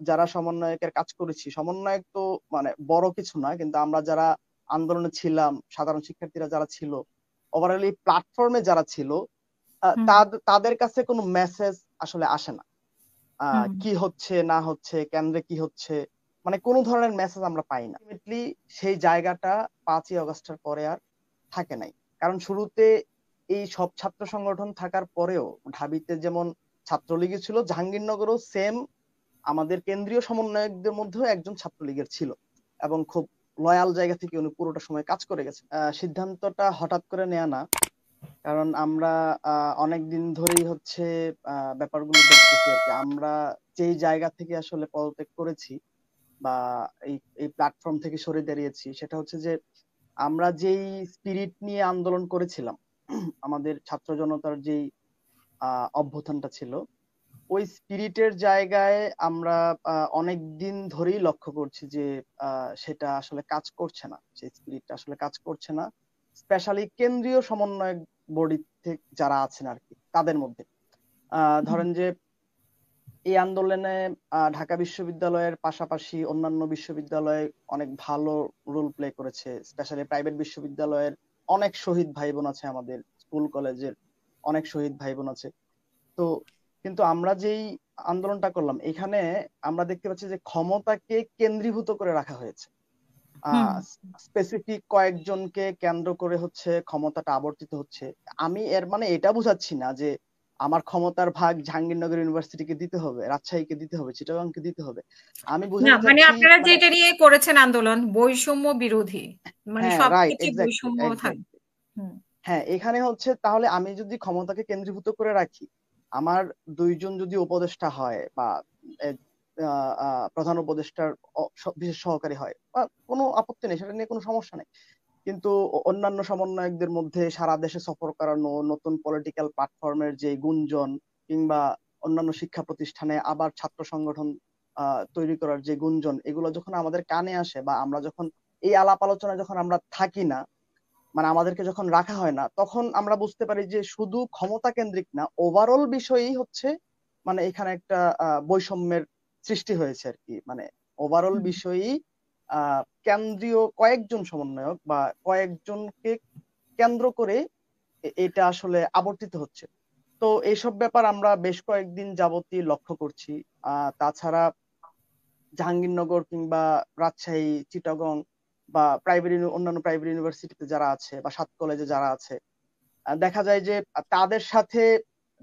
যারা সমন্বয়কের কাজ করেছি, সমন্বয়ক তো মানে বড় কিছু না, কিন্তু আমরা যারা আন্দোলনে ছিলাম, সাধারণ শিক্ষার্থীরা যারা ছিল, ওভারঅল এই প্ল্যাটফর্মে যারা ছিল, হুম তাদের কাছে কোনো মেসেজ আসলে আসে না। হুম কি হচ্ছে না হচ্ছে, কেন্দ্রে কি হচ্ছে, মানে কোনো ধরনের মেসেজ আমরা পাই না। আলটিমেটলি সেই জায়গাটা 5ই আগস্টের পরে আর থাকে নাই। কারণ শুরুতে এই সব ছাত্র সংগঠন থাকার পরেও ঢাবিতে যেমন ছাত্রলীগই ছিল, জাহাঙ্গীরনগরও সেম আমাদের কেন্দ্রীয় সমন্বয়কদের মধ্যেও একজন ছাত্রলীগের ছিল, এবং খুব লয়াল জায়গা থেকে উনি পুরোটা সময় কাজ করে গেছে। সিদ্ধান্তটা হঠাৎ করে নেয়া না, কারণ আমরা অনেক দিন ধরেই হচ্ছে ব্যাপারগুলো দেখতেছি আর কি। আমরা যেই জায়গা থেকে আসলে পদত্যাগ করেছি বা এই এই প্ল্যাটফর্ম থেকে সরে দাঁড়িয়েছি, সেটা হচ্ছে যে আমরা যেই স্পিরিট নিয়ে আন্দোলন করেছিলাম, আমাদের ছাত্র জনতার যেই অভ্যুত্থানটা ছিল, ওই স্পিরিটের জায়গায় আমরা অনেক দিন ধরেই লক্ষ্য করছি যে সেটা আসলে কাজ করছে না, সেই স্পিরিটটা আসলে কাজ করছে না, স্পেশালি কেন্দ্রীয় সমন্বয়ক বডি থেকে যারা আছেন আর কি, তাদের মধ্যে। হুম ধরেন যে এই আন্দোলনে ঢাকা বিশ্ববিদ্যালয়ের পাশাপাশি অন্যান্য বিশ্ববিদ্যালয় অনেক ভালো রোল প্লে করেছে, স্পেশালি প্রাইভেট বিশ্ববিদ্যালয়ের অনেক শহীদ ভাই বোন আছে, আমাদের স্কুল কলেজের অনেক শহীদ ভাই বোন আছে। তো কিন্তু আমরা যেই আন্দোলনটা করলাম, এখানে আমরা দেখতে পাচ্ছি যে ক্ষমতাকে কেন্দ্রীভূত করে রাখা হয়েছে। হুম স্পেসিফিক কয়েকজনকে কেন্দ্র করে হচ্ছে ক্ষমতাটা আবর্তিত হচ্ছে। আমি এর মানে এটা বুঝাচ্ছি না যে আমার ক্ষমতার ভাগ জাহাঙ্গীরনগর ইউনিভার্সিটিকে দিতে হবে, রাজশাহীকে দিতে হবে, চিটাগাংকে দিতে হবে। আমি না বুঝাতে মানে চাচ্ছি আপনারা মানে যেটা নিয়ে করেছেন আন্দোলন বৈষম্য বিরোধী, মানে হ্যাঁ, রাইট, সবক্ষেত্রে এক্স্যাক্টলি বৈষম্য থাকবে। এক্স্যাক্টলি। হুম হ্যাঁ, এখানে হচ্ছে তাহলে আমি যদি ক্ষমতাকে কেন্দ্রীভূত করে রাখি, আমার দুইজন যদি উপদেষ্টা হয় বা এ- প্রধান উপদেষ্টার বিশেষ সহকারী হয়, বা কোনো আপত্তি নেই, সেটা নিয়ে কোনো সমস্যা নেই। কিন্তু অন্যান্য সমন্বয়কদের মধ্যে সারা দেশে সফর করানো, নতুন পলিটিক্যাল প্ল্যাটফর্মের যে গুঞ্জন, কিংবা অন্যান্য শিক্ষা প্রতিষ্ঠানে আবার ছাত্র সংগঠন তৈরি করার যে গুঞ্জন, এগুলো যখন আমাদের কানে আসে বা আমরা যখন এই আলাপ আলোচনায় যখন আমরা থাকি না, মানে আমাদেরকে যখন রাখা হয় না, তখন আমরা বুঝতে পারি যে শুধু ক্ষমতা কেন্দ্রিক না, ওভারঅল বিষয়ই হচ্ছে মানে এখানে একটা বৈষম্যের সৃষ্টি হয়েছে আর কি। মানে ওভারঅল হুম বিষয়ই কেন্দ্রীয় কয়েকজন সমন্বয়ক বা কয়েকজনকে কেন্দ্র করে এটা আসলে আবর্তিত হচ্ছে। তো এইসব ব্যাপার আমরা বেশ কয়েকদিন যাবতই লক্ষ্য করছি। তাছাড়া জাহাঙ্গীরনগর কিংবা রাজশাহী, চিটাগং বা অন্যান্য প্রাইভেট ইউনিভার্সিটিতে যারা আছে বা সাত কলেজে যারা আছে, দেখা যায় যে তাদের সাথে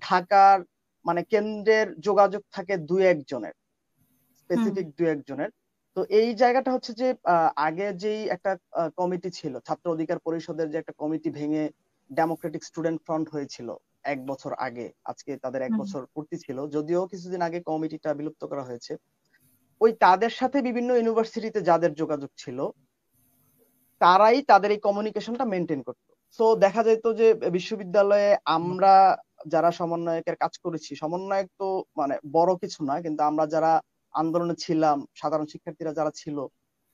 ঢাকার মানে কেন্দ্রের যোগাযোগ থাকে দুই একজনের, হুম স্পেসিফিক দুই একজনের। তো এই জায়গাটা হচ্ছে যে আগে যেই একটা কমিটি ছিল, ছাত্র অধিকার পরিষদের যে একটা কমিটি ভেঙে ডেমোক্রেটিক স্টুডেন্ট ফ্রন্ট হয়েছিল 1 বছর আগে, আজকে তাদের এক হুম বছর পূর্তি ছিল, যদিও কিছুদিন আগে কমিটিটা বিলুপ্ত করা হয়েছে। ওই তাদের সাথে বিভিন্ন ইউনিভার্সিটিতে যাদের যোগাযোগ ছিল, তারাই তাদের এই কমিউনিকেশনটা মেনটেন করতো। সো দেখা যেত যে বিশ্ববিদ্যালয়ে আমরা যারা সমন্বয়কের কাজ করেছি, সমন্বয়ক তো মানে বড় কিছু না, কিন্তু আমরা যারা আন্দোলনে ছিলাম, সাধারণ শিক্ষার্থীরা যারা ছিল,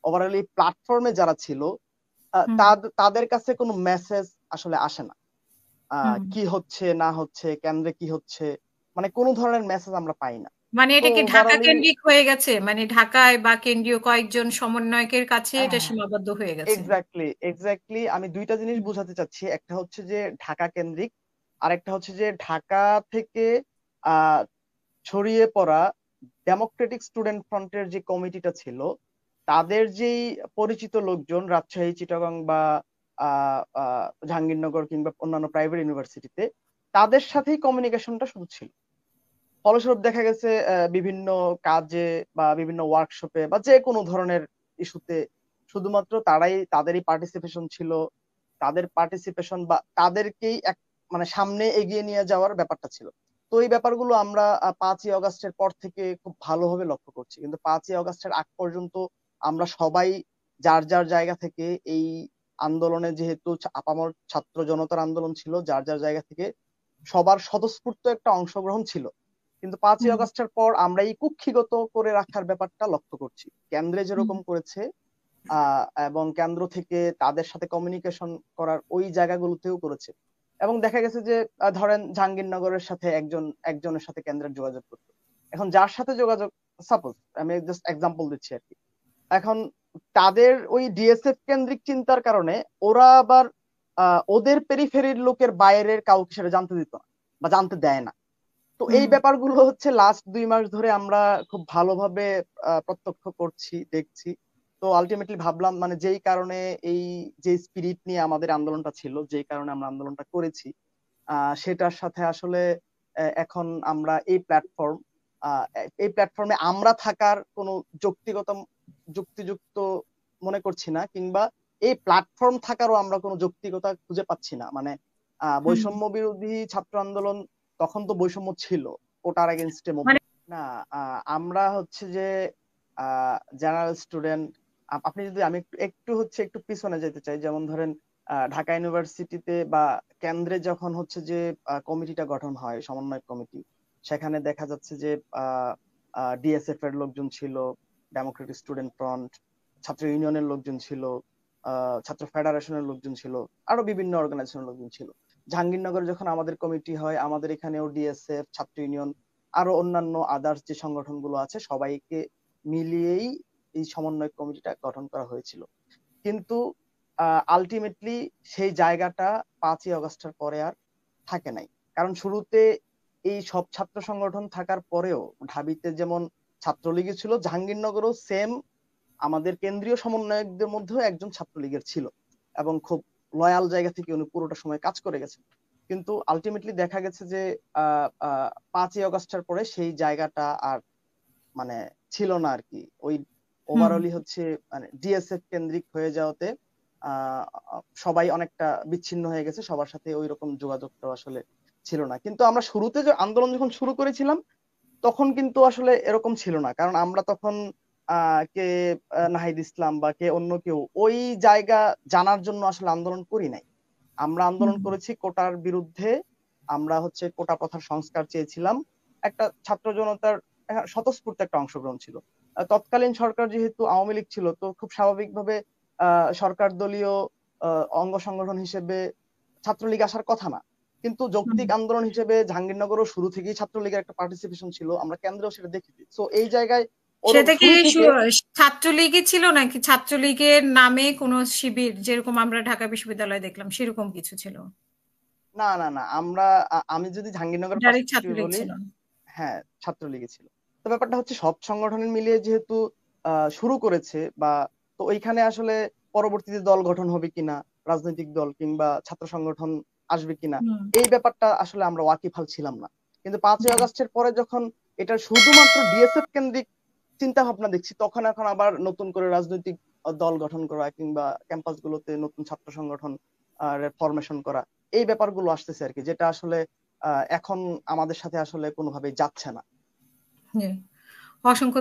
ওভারঅল এই প্ল্যাটফর্মে যারা ছিল, হুম তাদের কাছে কোনো মেসেজ আসলে আসে না। হুম কি হচ্ছে না হচ্ছে, কেন্দ্রে কি হচ্ছে, মানে কোনো ধরনের মেসেজ আমরা পাই না। মানে তো এটা কি ঢাকা ওভারঅলি কেন্দ্রিক হয়ে গেছে, মানে ঢাকায় বা কেন্দ্রীয় কয়েকজন সমন্বয়কের কাছে এটা সীমাবদ্ধ হয়ে গেছে? এক্স্যাক্টলি এক্স্যাক্টলি, আমি দুইটা জিনিস হুম বোঝাতে চাচ্ছি। একটা হচ্ছে যে ঢাকা কেন্দ্রিক, আর একটা হচ্ছে যে ঢাকা থেকে আহ ছড়িয়ে পড়া ডেমোক্রেটিক স্টুডেন্ট ফ্রন্টের যে কমিটিটা ছিল, তাদের যেই পরিচিত লোকজন রাজশাহী, চিটাগং বা জাহাঙ্গীরনগর কিংবা অন্যান্য প্রাইভেট ইউনিভার্সিটিতে, তাদের সাথেই কমিউনিকেশনটা শুধু ছিল। ফলস্বরূপ দেখা গেছে বিভিন্ন কাজে বা বিভিন্ন ওয়ার্কশপে বা যে কোনো ধরনের ইস্যুতে শুধুমাত্র তাদেরই পার্টিসিপেশন ছিল। তাদের পার্টিসিপেশন বা তাদেরকেই মানে সামনে এগিয়ে নিয়ে যাওয়ার ব্যাপারটা ছিল। তো এই ব্যাপারগুলো আমরা 5ই আগস্টের পর থেকে খুব ভালোভাবে লক্ষ্য করছি, কিন্তু 5ই আগস্টের আগ পর্যন্ত আমরা সবাই যার যার জায়গা থেকে এই আন্দোলনে, যেহেতু আপামর ছাত্র জনতার আন্দোলন ছিল, যার যার জায়গা থেকে সবার স্বতঃস্ফূর্ত একটা অংশগ্রহণ ছিল। কিন্তু পাঁচই হুম অগস্টের পর আমরা এই কুক্ষিগত করে রাখার ব্যাপারটা লক্ষ্য করছি, কেন্দ্রে হুম যেরকম করেছে এবং কেন্দ্র থেকে তাদের সাথে কমিউনিকেশন করার ওই জায়গাগুলোতেও করেছে। এবং দেখা গেছে যে ধরেন জাহাঙ্গীরনগরের সাথে একজনের সাথে কেন্দ্রের যোগাযোগ করতো, এখন যার সাথে যোগাযোগ সাপোজ আমি জাস্ট এক্সাম্পল দিচ্ছি আর কি। এখন তাদের ওই ডিএসএফ কেন্দ্রিক চিন্তার কারণে ওরা আবার ওদের পেরিফেরির লোকের বাইরের কাউকে সেটা জানতে দিত না বা জানতে দেয় না। তো এই ব্যাপারগুলো হচ্ছে লাস্ট 2 মাস ধরে আমরা খুব ভালোভাবে প্রত্যক্ষ করছি, দেখছি। তো আলটিমেটলি ভাবলাম মানে যেই কারণে এই যে স্পিরিট নিয়ে আমাদের আন্দোলনটা ছিল, যেই কারণে আমরা আন্দোলনটা করেছি, সেটার সাথে আসলে এখন আমরা এই প্ল্যাটফর্মে আমরা থাকার কোনো যুক্তিযুক্ত মনে করছি না, কিংবা এই প্ল্যাটফর্ম থাকারও আমরা কোনো যৌক্তিকতা খুঁজে পাচ্ছি না। মানে বৈষম্য বিরোধী ছাত্র আন্দোলন তখন তো বৈষম্য ছিল, কোটার এগেনস্টে না। আমরা হচ্ছে যে জেনারেল স্টুডেন্ট। আপনি যদি আমি একটু পিছনে যেতে চাই, যেমন ধরেন ঢাকা ইউনিভার্সিটিতে বা কেন্দ্রে যখন হচ্ছে যে কমিটিটা গঠন হয়, সমন্বয় কমিটি, সেখানে দেখা যাচ্ছে যে ডিএসএফ এর লোকজন ছিল, ডেমোক্রেটিক স্টুডেন্ট ফ্রন্ট, ছাত্র ইউনিয়নের লোকজন ছিল, ছাত্র ফেডারেশনের লোকজন ছিল, আরো বিভিন্ন অর্গানাইজেশনের লোকজন ছিল। জাহাঙ্গীরনগরে যখন আমাদের কমিটি হয়, আমাদের এখানেও ডিএসএফ, ছাত্র ইউনিয়ন, আরো অন্যান্য আদার্স যে সংগঠনগুলো আছে সবাইকে মিলিয়েই এই সমন্বয় কমিটিটা গঠন করা হয়েছিল। কিন্তু আলটিমেটলি সেই জায়গাটা 5ই আগস্টের পরে আর থাকে নাই। কারণ শুরুতে এই সব ছাত্র সংগঠন থাকার পরেও ঢাবিতে যেমন ছাত্রলীগই ছিল, জাহাঙ্গীরনগরও সেম আমাদের কেন্দ্রীয় সমন্বয়কদের মধ্যেও একজন ছাত্রলীগের ছিল, এবং খুব লয়াল জায়গা থেকে উনি পুরোটা সময় কাজ করে গেছেন। কিন্তু আলটিমেটলি দেখা গেছে যে 5ই আগস্টের পরে সেই জায়গাটা আর মানে ছিল না আর কি। ওই ওভারঅলি হচ্ছে মানে ডিএসএফ কেন্দ্রিক হয়ে যাওয়াতে সবাই অনেকটা বিচ্ছিন্ন হয়ে গেছে, সবার সাথে ওই রকম যোগাযোগটা আসলে ছিল না। কিন্তু আমরা শুরুতে যে আন্দোলন যখন শুরু করেছিলাম তখন কিন্তু আসলে এরকম ছিল না, কারণ আমরা তখন কে নাহিদ ইসলাম বা কে অন্য কেউ ওই জায়গা জানার জন্য আসলে আন্দোলন করি নাই। আমরা আন্দোলন করেছি কোটার বিরুদ্ধে। আমরা হচ্ছে কোটা প্রথার সংস্কার চেয়েছিলাম। একটা ছাত্র জনতার স্বতঃস্ফূর্ত একটা অংশগ্রহণ ছিল। তৎকালীন সরকার যেহেতু আওয়ামী লীগ ছিল, তো খুব স্বাভাবিকভাবে সরকার দলীয় অঙ্গ সংগঠন হিসেবে ছাত্রলীগ আসার কথা না। কিন্তু যৌক্তিক আন্দোলন হিসেবে জাহাঙ্গীরনগরও শুরু থেকেই ছাত্রলীগের একটা পার্টিসিপেশন ছিল, আমরা কেন্দ্রেও সেটা দেখেছি। তো এই জায়গায় সেটা কি শুরু থেকে ছাত্রলীগই ছিল নাকি ছাত্রলীগের নামে কোন শিবির, যেরকম আমরা ঢাকা বিশ্ববিদ্যালয়ে দেখলাম সেরকম কিছু ছিল? না না না, আমি যদি জাহাঙ্গীরনগর ডাইরেক্ট পার্সপেক্টিভে ছাত্রলীগ বলি, ছিল? হ্যাঁ ছাত্রলীগে ছিল। তো ব্যাপারটা হচ্ছে সব সংগঠনের মিলিয়ে যেহেতু শুরু করেছে, বা তো ওইখানে আসলে পরবর্তীতে দল গঠন হবে কিনা, রাজনৈতিক দল কিংবা ছাত্র সংগঠন আসবে কিনা, এই ব্যাপারটা আসলে আমরা ওয়াকিবহাল ছিলাম না। কিন্তু 5ই আগস্টের পরে যখন এটা শুধুমাত্র ডিএসএফ কেন্দ্রিক চিন্তা ভাবনা দেখছি, তখন এখন আবার নতুন করে রাজনৈতিক দল গঠন করা কিংবা ক্যাম্পাস গুলোতে নতুন ছাত্র সংগঠন ফরমেশন করা, এই ব্যাপারগুলো আসতেছে আর কি, যেটা আসলে এখন আমাদের সাথে আসলে কোনোভাবেই যাচ্ছে না। অসংখ্য